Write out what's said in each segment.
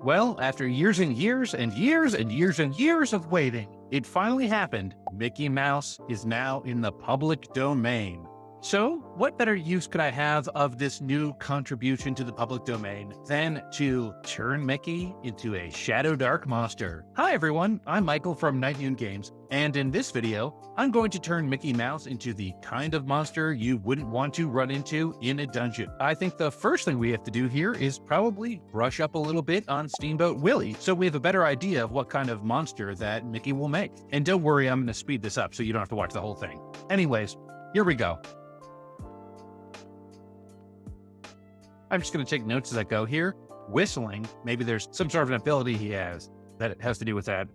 Well, after years and years and years and years and years of waiting, it finally happened. Mickey Mouse is now in the public domain. So, what better use could I have of this new contribution to the public domain than to turn Mickey into a Shadowdark monster? Hi everyone, I'm Michael from Night Noon Games, and in this video, I'm going to turn Mickey Mouse into the kind of monster you wouldn't want to run into in a dungeon. I think the first thing we have to do here is probably brush up a little bit on Steamboat Willie, so we have a better idea of what kind of monster that Mickey will make. And don't worry, I'm going to speed this up so you don't have to watch the whole thing. Anyways, here we go. I'm just going to take notes as I go here. Whistling, maybe there's some sort of an ability he has that it has to do with that.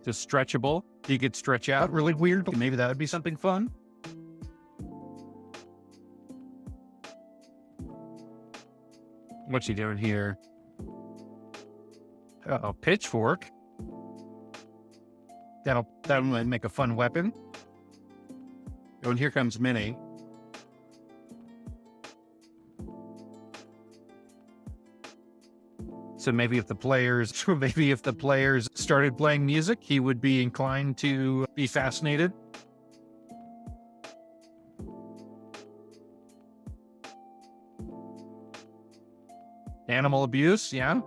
Just stretchable. He could stretch out really weird. Maybe that would be something fun. What's he doing here? Uh-oh, pitchfork. That might make a fun weapon. Oh, and here comes Minnie. So maybe if the players started playing music, he would be inclined to be fascinated. Animal abuse, yeah.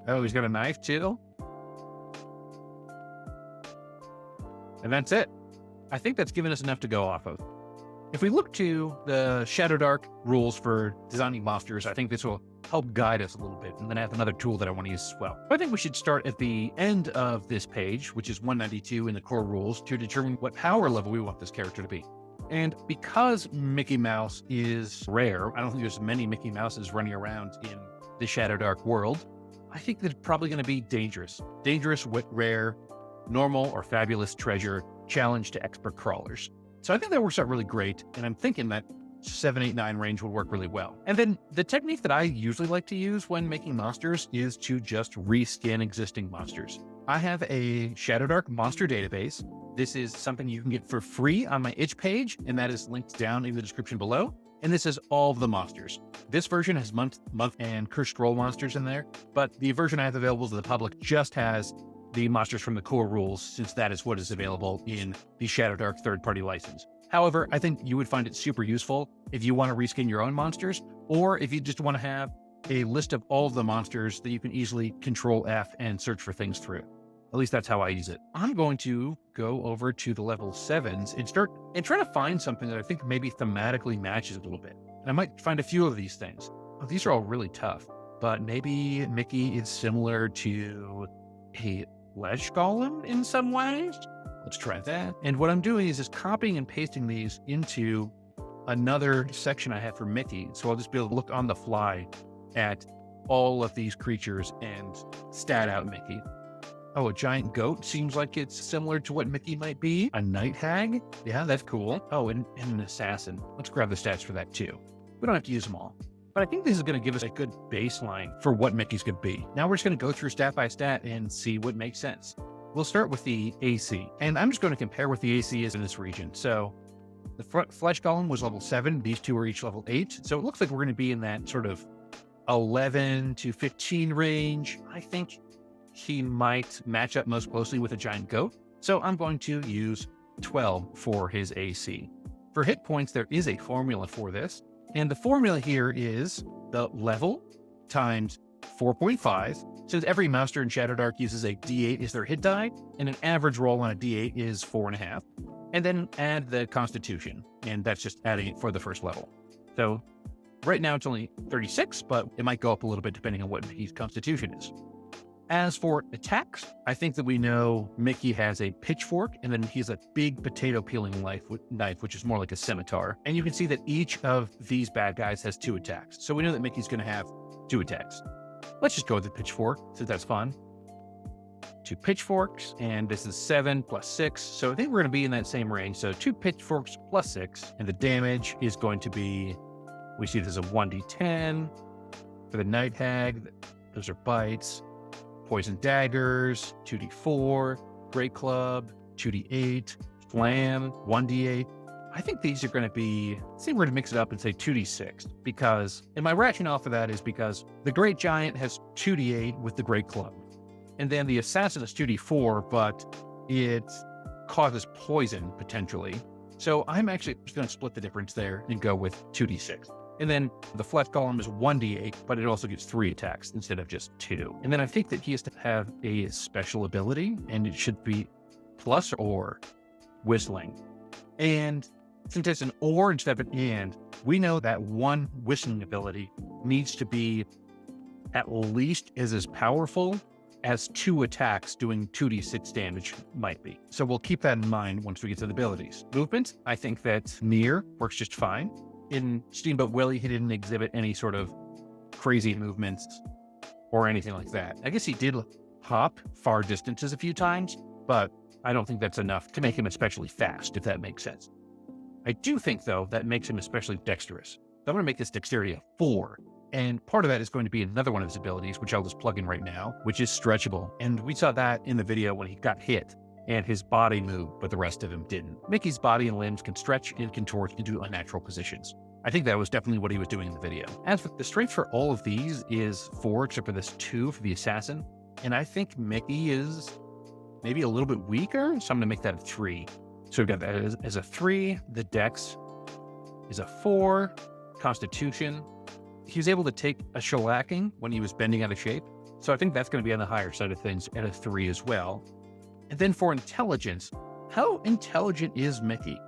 Oh, he's got a knife too. And that's it. I think that's given us enough to go off of. If we look to the Shadowdark rules for designing monsters, I think this will help guide us a little bit. And then I have another tool that I want to use as well. I think we should start at the end of this page, which is 192 in the core rules, to determine what power level we want this character to be. And because Mickey Mouse is rare, I don't think there's many Mickey Mouses running around in the Shadowdark world. I think that's probably going to be dangerous. Dangerous, wit, rare, normal, or fabulous treasure, challenge to expert crawlers. So I think that works out really great, and I'm thinking that 7, 8, 9 range would work really well. And then the technique that I usually like to use when making monsters is to just reskin existing monsters. I have a Shadowdark monster database. This is something you can get for free on my itch page, and that is linked down in the description below. And this is all of the monsters. This version has month, and cursed scroll monsters in there, but the version I have available to the public just has the monsters from the core rules, since that is what is available in the Shadowdark third-party license. However, I think you would find it super useful if you want to reskin your own monsters, or if you just want to have a list of all of the monsters that you can easily Control F and search for things through. At least that's how I use it. I'm going to go over to the level 7s and try to find something that I think maybe thematically matches a little bit. And I might find a few of these things. Oh, these are all really tough, but maybe Mickey is similar to a flesh golem in some ways. Let's try that. And what I'm doing is just copying and pasting these into another section I have for Mickey. So I'll just be able to look on the fly at all of these creatures and stat out Mickey. Oh, a giant goat seems like it's similar to what Mickey might be. A night hag? Yeah, that's cool. Oh, and an assassin. Let's grab the stats for that too. We don't have to use them all. But I think this is going to give us a good baseline for what Mickey's going to be. Now we're just going to go through stat by stat and see what makes sense. We'll start with the AC. And I'm just going to compare what the AC is in this region. So the flesh golem was level 7. These two are each level 8. So it looks like we're going to be in that sort of 11 to 15 range. I think he might match up most closely with a giant goat. So I'm going to use 12 for his AC. For hit points, there is a formula for this. And the formula here is the level times 4.5. Since every monster in Shadowdark uses a D8 as their hit die, and an average roll on a D8 is 4.5. And then add the constitution. And that's just adding it for the first level. So right now it's only 36, but it might go up a little bit depending on what his constitution is. As for attacks, I think that we know Mickey has a pitchfork, and then he has a big potato peeling knife, which is more like a scimitar. And you can see that each of these bad guys has 2 attacks. So we know that Mickey's going to have 2 attacks. Let's just go with the pitchfork, since that's fun. 2 pitchforks, and this is 7 plus 6. So I think we're going to be in that same range. So 2 pitchforks plus 6, and the damage is going to be, we see there's a 1d10, For the Night Hag, those are bites. Poison daggers, 2d4, Great Club, 2d8, Flam, 1d8. I think these are going to be, say we're going to mix it up and say 2d6 because, and my rationale for that is because the Great Giant has 2d8 with the Great Club. And then the Assassin is 2d4, but it causes poison potentially. So I'm actually just going to split the difference there and go with 2d6. And then the Flesh Golem is 1d8, but it also gets 3 attacks instead of just 2. And then I think that he has to have a special ability, and it should be plus or whistling. And since it's an or instead of an and, we know that one whistling ability needs to be at least as powerful as 2 attacks doing 2d6 damage might be. So we'll keep that in mind once we get to the abilities. Movement, I think that Near works just fine. In Steamboat Willie, he didn't exhibit any sort of crazy movements or anything like that. I guess he did hop far distances a few times, but I don't think that's enough to make him especially fast, if that makes sense. I do think, though, that makes him especially dexterous. So I'm going to make this dexterity a 4. And part of that is going to be another one of his abilities, which I'll just plug in right now, which is stretchable. And we saw that in the video when he got hit and his body moved, but the rest of him didn't. Mickey's body and limbs can stretch and contort into unnatural positions. I think that was definitely what he was doing in the video. As for the strength for all of these is 4, except for this 2 for the Assassin. And I think Mickey is maybe a little bit weaker, so I'm going to make that a 3. So we've got that as a 3. The Dex is a 4. Constitution. He was able to take a shellacking when he was bending out of shape. So I think that's going to be on the higher side of things at a 3 as well. And then for intelligence, how intelligent is Mickey?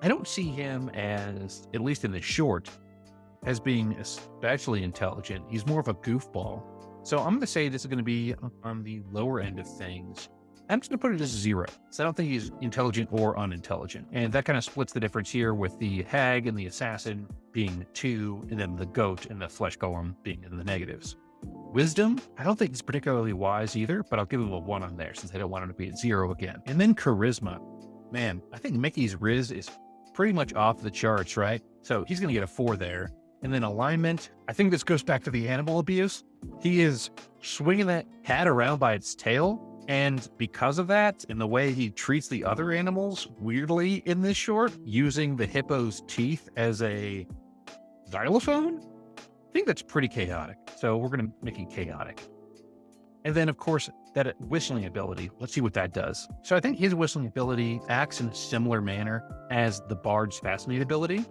I don't see him as, at least in the short, as being especially intelligent. He's more of a goofball. So I'm going to say this is going to be on the lower end of things. I'm just going to put it as 0. So I don't think he's intelligent or unintelligent. And that kind of splits the difference here with the Hag and the Assassin being 2, and then the Goat and the Flesh Golem being in the negatives. Wisdom, I don't think he's particularly wise either, but I'll give him a 1 on there since I don't want him to be at 0 again. And then Charisma. Man, I think Mickey's Riz is pretty much off the charts, right? So he's going to get a 4 there. And then Alignment, I think this goes back to the animal abuse. He is swinging that cat around by its tail. And because of that, and the way he treats the other animals weirdly in this short, using the hippo's teeth as a xylophone, I think that's pretty chaotic. So we're going to make it chaotic. And then, of course, that whistling ability. Let's see what that does. So I think his whistling ability acts in a similar manner as the Bard's Fascinate ability.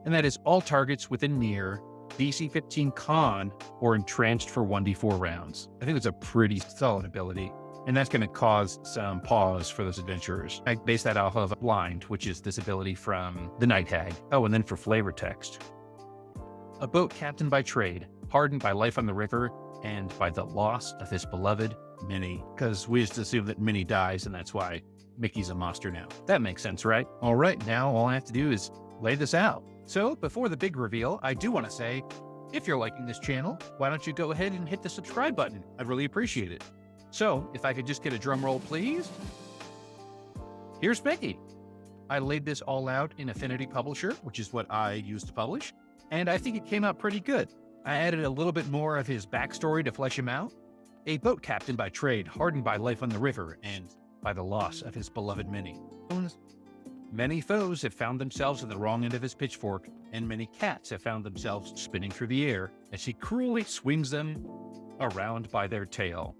And that is all targets within near DC 15 con or entranced for 1d4 rounds. I think it's a pretty solid ability. And that's going to cause some pause for those adventurers. I base that off of Blind, which is this ability from the Night Hag. Oh, and then for flavor text. A boat captain by trade, hardened by life on the river and by the loss of his beloved Minnie. Because we just assume that Minnie dies, and that's why Mickey's a monster now. That makes sense, right? All right, now all I have to do is lay this out. So before the big reveal, I do want to say, if you're liking this channel, why don't you go ahead and hit the subscribe button? I'd really appreciate it. So if I could just get a drum roll, please. Here's Mickey. I laid this all out in Affinity Publisher, which is what I use to publish, and I think it came out pretty good. I added a little bit more of his backstory to flesh him out. A boat captain by trade, hardened by life on the river and by the loss of his beloved Minnie. Many foes have found themselves at the wrong end of his pitchfork, and many cats have found themselves spinning through the air as he cruelly swings them around by their tail.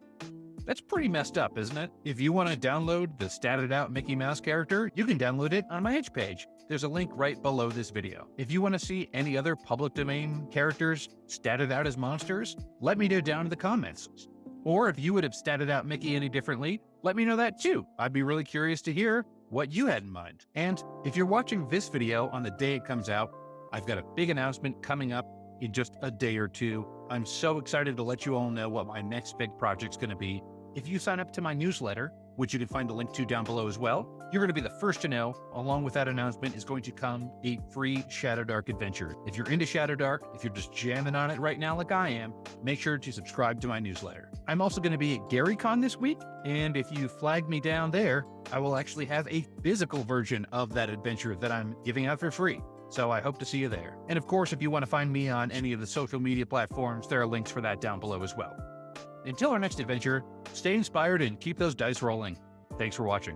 That's pretty messed up, isn't it? If you want to download the statted out Mickey Mouse character, you can download it on my itch page. There's a link right below this video. If you want to see any other public domain characters statted out as monsters, let me know down in the comments. Or if you would have statted out Mickey any differently, let me know that too. I'd be really curious to hear what you had in mind. And if you're watching this video on the day it comes out, I've got a big announcement coming up in just a day or two. I'm so excited to let you all know what my next big project's going to be. If you sign up to my newsletter, which you can find a link to down below as well, you're going to be the first to know. Along with that announcement is going to come a free Shadowdark adventure. If you're into Shadowdark, if you're just jamming on it right now like I am, make sure to subscribe to my newsletter. I'm also going to be at GaryCon this week, and if you flag me down there, I will actually have a physical version of that adventure that I'm giving out for free. So I hope to see you there. And of course, if you want to find me on any of the social media platforms, there are links for that down below as well. Until our next adventure, stay inspired and keep those dice rolling. Thanks for watching.